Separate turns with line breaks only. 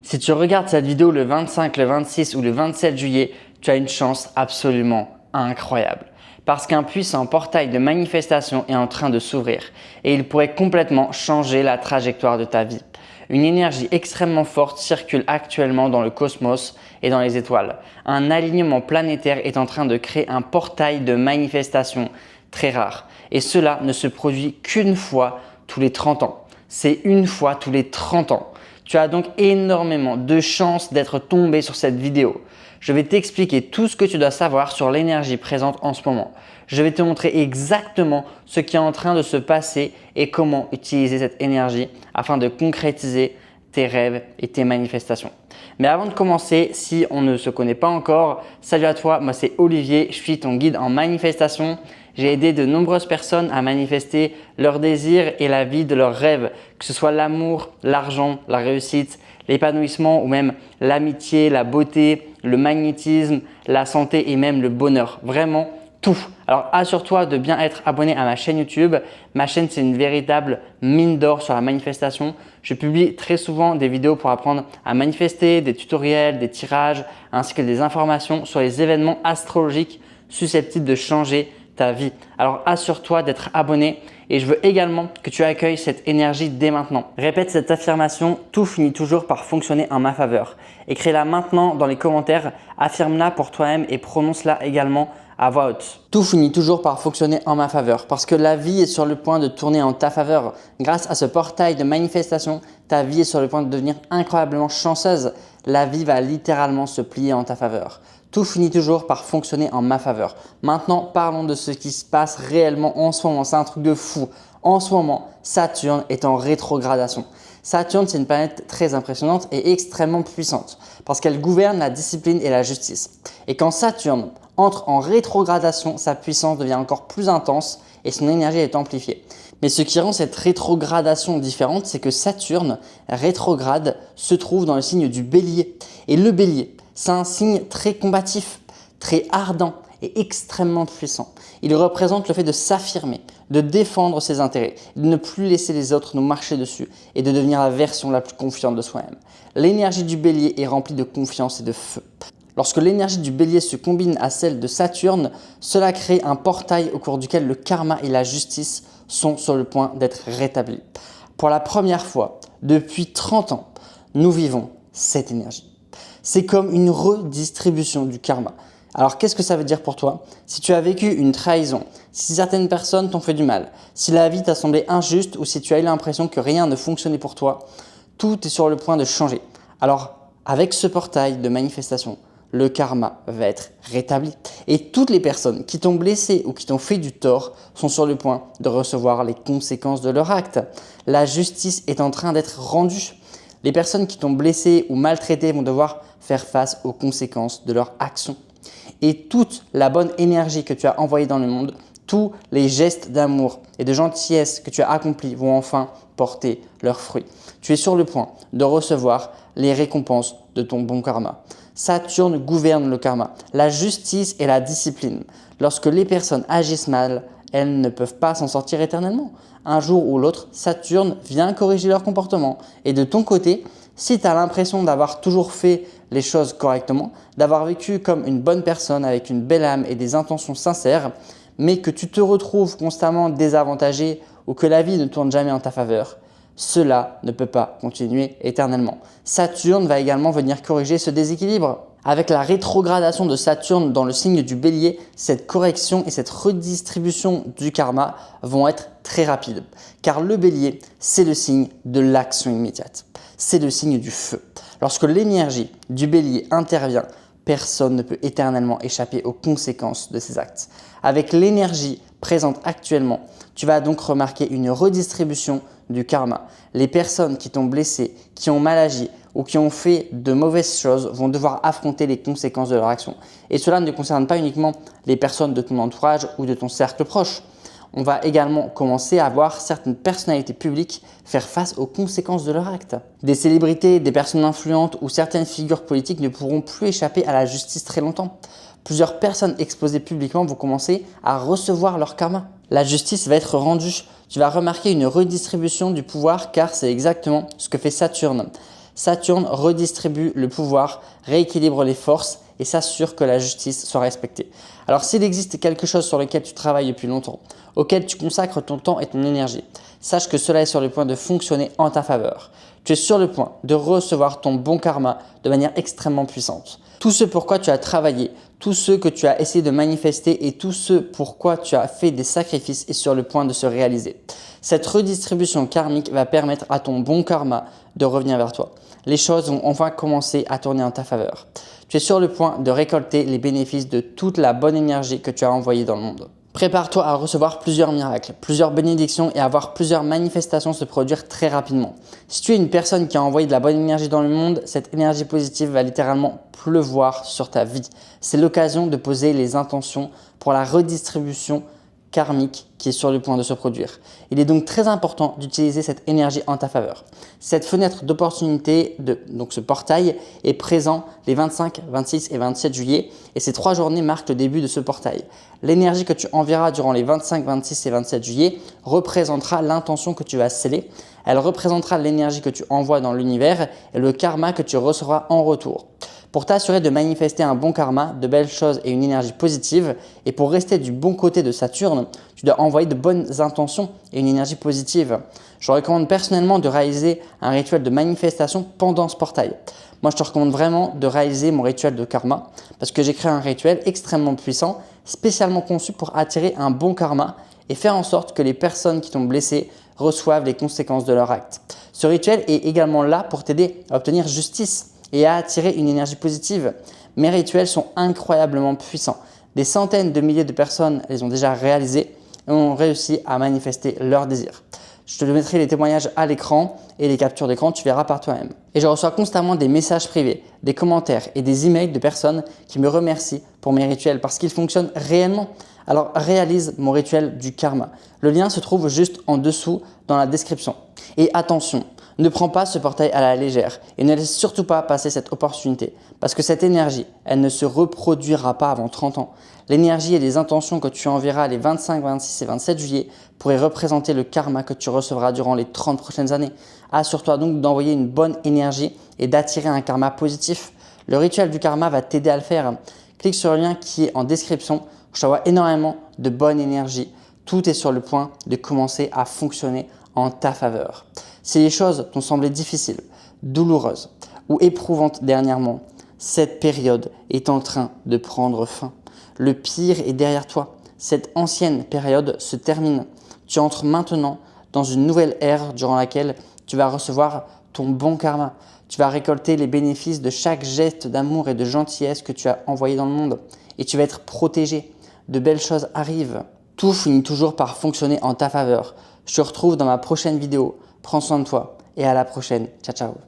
Si tu regardes cette vidéo le 25, le 26 ou le 27 juillet, tu as une chance absolument incroyable. Parce qu'un puissant portail de manifestation est en train de s'ouvrir et il pourrait complètement changer la trajectoire de ta vie. Une énergie extrêmement forte circule actuellement dans le cosmos et dans les étoiles. Un alignement planétaire est en train de créer un portail de manifestation très rare. Et cela ne se produit qu'une fois tous les 30 ans. C'est une fois tous les 30 ans. Tu as donc énormément de chances d'être tombé sur cette vidéo. Je vais t'expliquer tout ce que tu dois savoir sur l'énergie présente en ce moment. Je vais te montrer exactement ce qui est en train de se passer et comment utiliser cette énergie afin de concrétiser tes rêves et tes manifestations. Mais avant de commencer, si on ne se connaît pas encore, salut à toi, moi c'est Olivier, je suis ton guide en manifestation. J'ai aidé de nombreuses personnes à manifester leurs désirs et la vie de leurs rêves, que ce soit l'amour, l'argent, la réussite, l'épanouissement ou même l'amitié, la beauté, le magnétisme, la santé et même le bonheur. Vraiment tout. Alors assure-toi de bien être abonné à ma chaîne YouTube. Ma chaîne, c'est une véritable mine d'or sur la manifestation. Je publie très souvent des vidéos pour apprendre à manifester, des tutoriels, des tirages ainsi que des informations sur les événements astrologiques susceptibles de changer ta vie. Alors assure-toi d'être abonné et je veux également que tu accueilles cette énergie dès maintenant. Répète cette affirmation, tout finit toujours par fonctionner en ma faveur. Écris-la maintenant dans les commentaires, affirme-la pour toi-même et prononce-la également à voix haute. Tout finit toujours par fonctionner en ma faveur parce que la vie est sur le point de tourner en ta faveur. Grâce à ce portail de manifestation, ta vie est sur le point de devenir incroyablement chanceuse. La vie va littéralement se plier en ta faveur. Tout finit toujours par fonctionner en ma faveur. Maintenant, parlons de ce qui se passe réellement en ce moment. C'est un truc de fou. En ce moment, Saturne est en rétrogradation. Saturne, c'est une planète très impressionnante et extrêmement puissante parce qu'elle gouverne la discipline et la justice. Et quand Saturne entre en rétrogradation, sa puissance devient encore plus intense et son énergie est amplifiée. Mais ce qui rend cette rétrogradation différente, c'est que Saturne rétrograde se trouve dans le signe du Bélier. Et le Bélier, c'est un signe très combatif, très ardent et extrêmement puissant. Il représente le fait de s'affirmer, de défendre ses intérêts, de ne plus laisser les autres nous marcher dessus et de devenir la version la plus confiante de soi-même. L'énergie du Bélier est remplie de confiance et de feu. Lorsque l'énergie du Bélier se combine à celle de Saturne, cela crée un portail au cours duquel le karma et la justice sont sur le point d'être rétablis. Pour la première fois depuis 30 ans, nous vivons cette énergie. C'est comme une redistribution du karma. Alors qu'est-ce que ça veut dire pour toi? Si tu as vécu une trahison, si certaines personnes t'ont fait du mal, si la vie t'a semblé injuste ou si tu as eu l'impression que rien ne fonctionnait pour toi, tout est sur le point de changer. Alors avec ce portail de manifestation, le karma va être rétabli. Et toutes les personnes qui t'ont blessé ou qui t'ont fait du tort sont sur le point de recevoir les conséquences de leur acte. La justice est en train d'être rendue. Les personnes qui t'ont blessé ou maltraité vont devoir faire face aux conséquences de leur action. Et toute la bonne énergie que tu as envoyée dans le monde, tous les gestes d'amour et de gentillesse que tu as accomplis vont enfin porter leurs fruits. Tu es sur le point de recevoir les récompenses de ton bon karma. Saturne gouverne le karma, la justice et la discipline. Lorsque les personnes agissent mal, elles ne peuvent pas s'en sortir éternellement. Un jour ou l'autre, Saturne vient corriger leur comportement. Et de ton côté, si tu as l'impression d'avoir toujours fait les choses correctement, d'avoir vécu comme une bonne personne avec une belle âme et des intentions sincères, mais que tu te retrouves constamment désavantagé ou que la vie ne tourne jamais en ta faveur, cela ne peut pas continuer éternellement. Saturne va également venir corriger ce déséquilibre. Avec la rétrogradation de Saturne dans le signe du Bélier, cette correction et cette redistribution du karma vont être très rapides. Car le Bélier, c'est le signe de l'action immédiate. C'est le signe du feu. Lorsque l'énergie du Bélier intervient, personne ne peut éternellement échapper aux conséquences de ses actes. Avec l'énergie présente actuellement, tu vas donc remarquer une redistribution du karma. Les personnes qui t'ont blessé, qui ont mal agi ou qui ont fait de mauvaises choses vont devoir affronter les conséquences de leur action. Et cela ne concerne pas uniquement les personnes de ton entourage ou de ton cercle proche. On va également commencer à voir certaines personnalités publiques faire face aux conséquences de leurs actes. Des célébrités, des personnes influentes ou certaines figures politiques ne pourront plus échapper à la justice très longtemps. Plusieurs personnes exposées publiquement vont commencer à recevoir leur karma. La justice va être rendue. Tu vas remarquer une redistribution du pouvoir car c'est exactement ce que fait Saturne. Saturne redistribue le pouvoir, rééquilibre les forces et s'assure que la justice soit respectée. Alors s'il existe quelque chose sur lequel tu travailles depuis longtemps, auquel tu consacres ton temps et ton énergie, sache que cela est sur le point de fonctionner en ta faveur. Tu es sur le point de recevoir ton bon karma de manière extrêmement puissante. Tout ce pourquoi tu as travaillé, tout ce que tu as essayé de manifester et tout ce pourquoi tu as fait des sacrifices est sur le point de se réaliser. Cette redistribution karmique va permettre à ton bon karma de revenir vers toi. Les choses vont enfin commencer à tourner en ta faveur. Tu es sur le point de récolter les bénéfices de toute la bonne énergie que tu as envoyée dans le monde. Prépare-toi à recevoir plusieurs miracles, plusieurs bénédictions et à voir plusieurs manifestations se produire très rapidement. Si tu es une personne qui a envoyé de la bonne énergie dans le monde, cette énergie positive va littéralement pleuvoir sur ta vie. C'est l'occasion de poser les intentions pour la redistribution karmique qui est sur le point de se produire. Il est donc très important d'utiliser cette énergie en ta faveur. Cette fenêtre d'opportunité, donc ce portail, est présent les 25, 26 et 27 juillet et ces 3 journées marquent le début de ce portail. L'énergie que tu enverras durant les 25, 26 et 27 juillet représentera l'intention que tu vas sceller. Elle représentera l'énergie que tu envoies dans l'univers et le karma que tu recevras en retour. Pour t'assurer de manifester un bon karma, de belles choses et une énergie positive, et pour rester du bon côté de Saturne, tu dois envoyer de bonnes intentions et une énergie positive. Je recommande personnellement de réaliser un rituel de manifestation pendant ce portail. Moi, je te recommande vraiment de réaliser mon rituel de karma parce que j'ai créé un rituel extrêmement puissant, spécialement conçu pour attirer un bon karma et faire en sorte que les personnes qui t'ont blessé reçoivent les conséquences de leur acte. Ce rituel est également là pour t'aider à obtenir justice et à attirer une énergie positive. Mes rituels sont incroyablement puissants. Des centaines de milliers de personnes les ont déjà réalisés et ont réussi à manifester leurs désirs. Je te mettrai les témoignages à l'écran et les captures d'écran, tu verras par toi-même. Et je reçois constamment des messages privés, des commentaires et des emails de personnes qui me remercient pour mes rituels parce qu'ils fonctionnent réellement. Alors réalise mon rituel du karma. Le lien se trouve juste en dessous dans la description. Et attention, ne prends pas ce portail à la légère et ne laisse surtout pas passer cette opportunité parce que cette énergie, elle ne se reproduira pas avant 30 ans. L'énergie et les intentions que tu enverras les 25, 26 et 27 juillet pourraient représenter le karma que tu recevras durant les 30 prochaines années. Assure-toi donc d'envoyer une bonne énergie et d'attirer un karma positif. Le rituel du karma va t'aider à le faire. Clique sur le lien qui est en description. Je t'envoie énormément de bonne énergie. Tout est sur le point de commencer à fonctionner en ta faveur. Si les choses t'ont semblé difficiles, douloureuses ou éprouvantes dernièrement, cette période est en train de prendre fin. Le pire est derrière toi. Cette ancienne période se termine. Tu entres maintenant dans une nouvelle ère durant laquelle tu vas recevoir ton bon karma. Tu vas récolter les bénéfices de chaque geste d'amour et de gentillesse que tu as envoyé dans le monde. Et tu vas être protégé. De belles choses arrivent. Tout finit toujours par fonctionner en ta faveur. Je te retrouve dans ma prochaine vidéo. Prends soin de toi et à la prochaine. Ciao, ciao.